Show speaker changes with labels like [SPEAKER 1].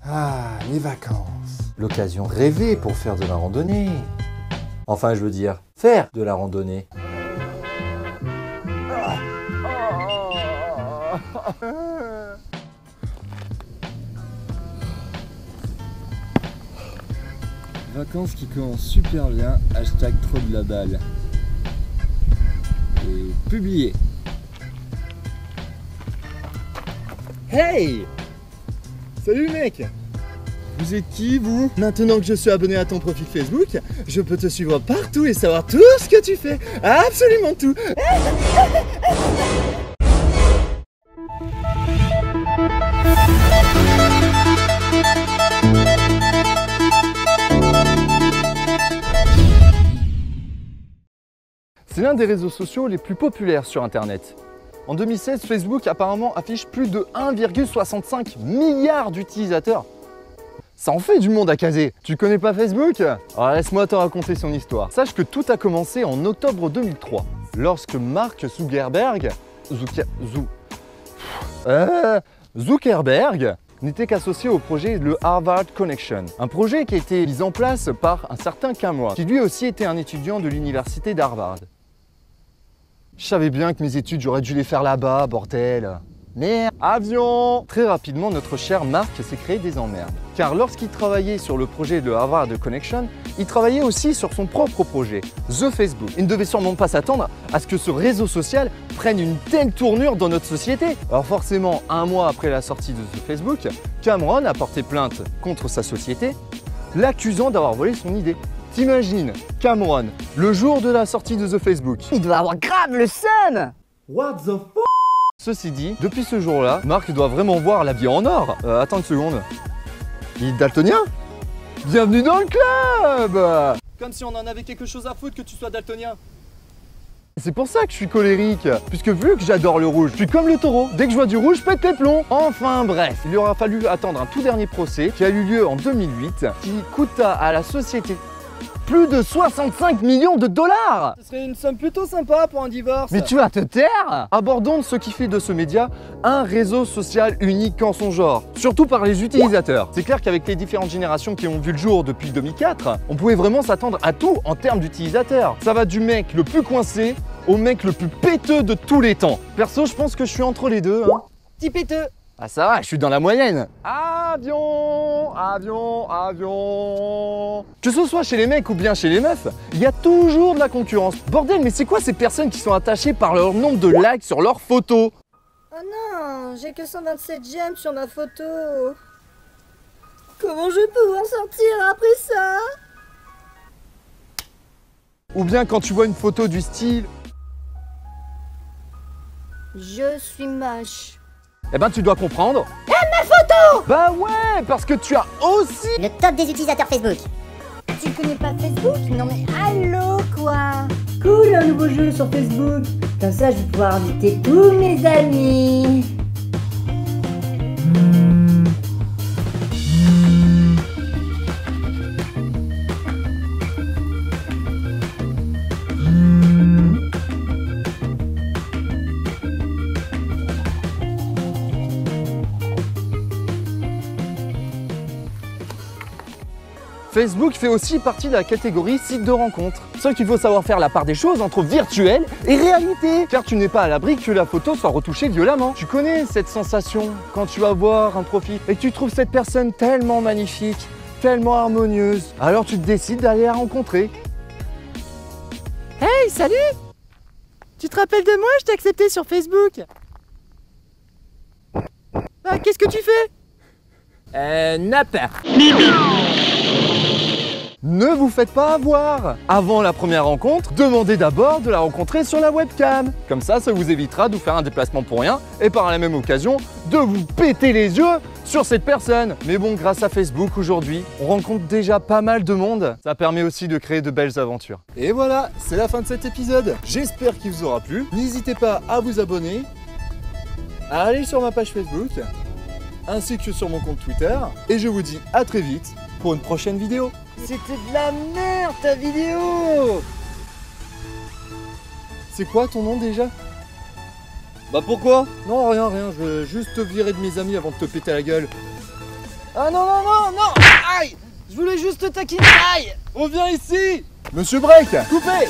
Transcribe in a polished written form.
[SPEAKER 1] Ah, les vacances. L'occasion rêvée pour faire de la randonnée. Enfin, je veux dire, faire de la randonnée.
[SPEAKER 2] Vacances qui commencent super bien, hashtag trop de la balle. Et publié. Hey! Salut mec! Vous êtes qui vous? Maintenant que je suis abonné à ton profil Facebook, je peux te suivre partout et savoir tout ce que tu fais. Absolument tout!
[SPEAKER 3] C'est l'un des réseaux sociaux les plus populaires sur Internet. En 2016, Facebook apparemment affiche plus de 1,65 milliard d'utilisateurs. Ça en fait du monde à caser. Tu connais pas Facebook? Alors laisse-moi te raconter son histoire. Sache que tout a commencé en octobre 2003, lorsque Mark Zuckerberg n'était qu'associé au projet le Harvard Connection, un projet qui a été mis en place par un certain Cameron, qui lui aussi était un étudiant de l'université d'Harvard. Je savais bien que mes études, j'aurais dû les faire là-bas, bordel. Merde. Avion. Très rapidement, notre cher Mark s'est créé des emmerdes. Car lorsqu'il travaillait sur le projet de Harvard Connection, il travaillait aussi sur son propre projet, The Facebook. Il ne devait sûrement pas s'attendre à ce que ce réseau social prenne une telle tournure dans notre société. Alors forcément, un mois après la sortie de The Facebook, Cameron a porté plainte contre sa société, l'accusant d'avoir volé son idée. T'imagines, Cameron, le jour de la sortie de The Facebook.
[SPEAKER 4] Il doit avoir grave le seum.
[SPEAKER 1] What the fuck?
[SPEAKER 3] Ceci dit, depuis ce jour-là, Mark doit vraiment voir la vie en or. Attends une seconde. Il est daltonien? Bienvenue dans le club! Comme si on en avait quelque chose à foutre que tu sois daltonien. C'est pour ça que je suis colérique, puisque vu que j'adore le rouge, je suis comme le taureau, dès que je vois du rouge, je pète les plombs. Enfin bref, il aura fallu attendre un tout dernier procès qui a eu lieu en 2008, qui coûta à la société plus de 65 millions de dollars!
[SPEAKER 2] Ce serait une somme plutôt sympa pour un divorce.
[SPEAKER 3] Mais tu vas te taire! Abordons ce qui fait de ce média un réseau social unique en son genre, surtout par les utilisateurs. C'est clair qu'avec les différentes générations qui ont vu le jour depuis 2004, on pouvait vraiment s'attendre à tout en termes d'utilisateurs. Ça va du mec le plus coincé au mec le plus péteux de tous les temps. Perso, je pense que je suis entre les deux.
[SPEAKER 4] Petit péteux.
[SPEAKER 3] Ah ça va, je suis dans la moyenne. Avion, avion, avion. Que ce soit chez les mecs ou bien chez les meufs, il y a toujours de la concurrence. Bordel, mais c'est quoi ces personnes qui sont attachées par leur nombre de likes sur leurs photos?
[SPEAKER 5] Oh non, j'ai que 127 j'aime sur ma photo. Comment je peux pouvoir sortir après ça?
[SPEAKER 3] Ou bien quand tu vois une photo du style...
[SPEAKER 5] Je suis moche.
[SPEAKER 3] Eh ben tu dois comprendre.
[SPEAKER 5] Ma photo!
[SPEAKER 3] Bah ouais, parce que tu as aussi...
[SPEAKER 4] Le top des utilisateurs Facebook.
[SPEAKER 5] Tu connais pas Facebook? Non mais allô quoi?
[SPEAKER 6] Cool, un nouveau jeu sur Facebook. Comme ça, je vais pouvoir inviter tous mes amis.
[SPEAKER 3] Facebook fait aussi partie de la catégorie site de rencontre. Sauf qu'il faut savoir faire la part des choses entre virtuel et réalité. Car tu n'es pas à l'abri que la photo soit retouchée violemment. Tu connais cette sensation quand tu vas voir un profil et que tu trouves cette personne tellement magnifique, tellement harmonieuse. Alors tu décides d'aller la rencontrer.
[SPEAKER 7] Hey, salut! Tu te rappelles de moi? Je t'ai accepté sur Facebook. Ah, qu'est-ce que tu fais?
[SPEAKER 3] Nappe. Ne vous faites pas avoir! Avant la première rencontre, demandez d'abord de la rencontrer sur la webcam. Comme ça vous évitera de vous faire un déplacement pour rien et par la même occasion de vous péter les yeux sur cette personne. Mais bon, grâce à Facebook aujourd'hui, on rencontre déjà pas mal de monde. Ça permet aussi de créer de belles aventures. Et voilà, c'est la fin de cet épisode. J'espère qu'il vous aura plu. N'hésitez pas à vous abonner, à aller sur ma page Facebook, ainsi que sur mon compte Twitter. Et je vous dis à très vite pour une prochaine vidéo.
[SPEAKER 2] C'était de la merde ta vidéo!
[SPEAKER 3] C'est quoi ton nom déjà?
[SPEAKER 2] Bah pourquoi?
[SPEAKER 3] Non, rien, je veux juste te virer de mes amis avant de te péter la gueule.
[SPEAKER 2] Ah non, non, non, non. Aïe. Je voulais juste te taquiner. Aïe.
[SPEAKER 3] Reviens ici! Monsieur Break!
[SPEAKER 2] Coupé.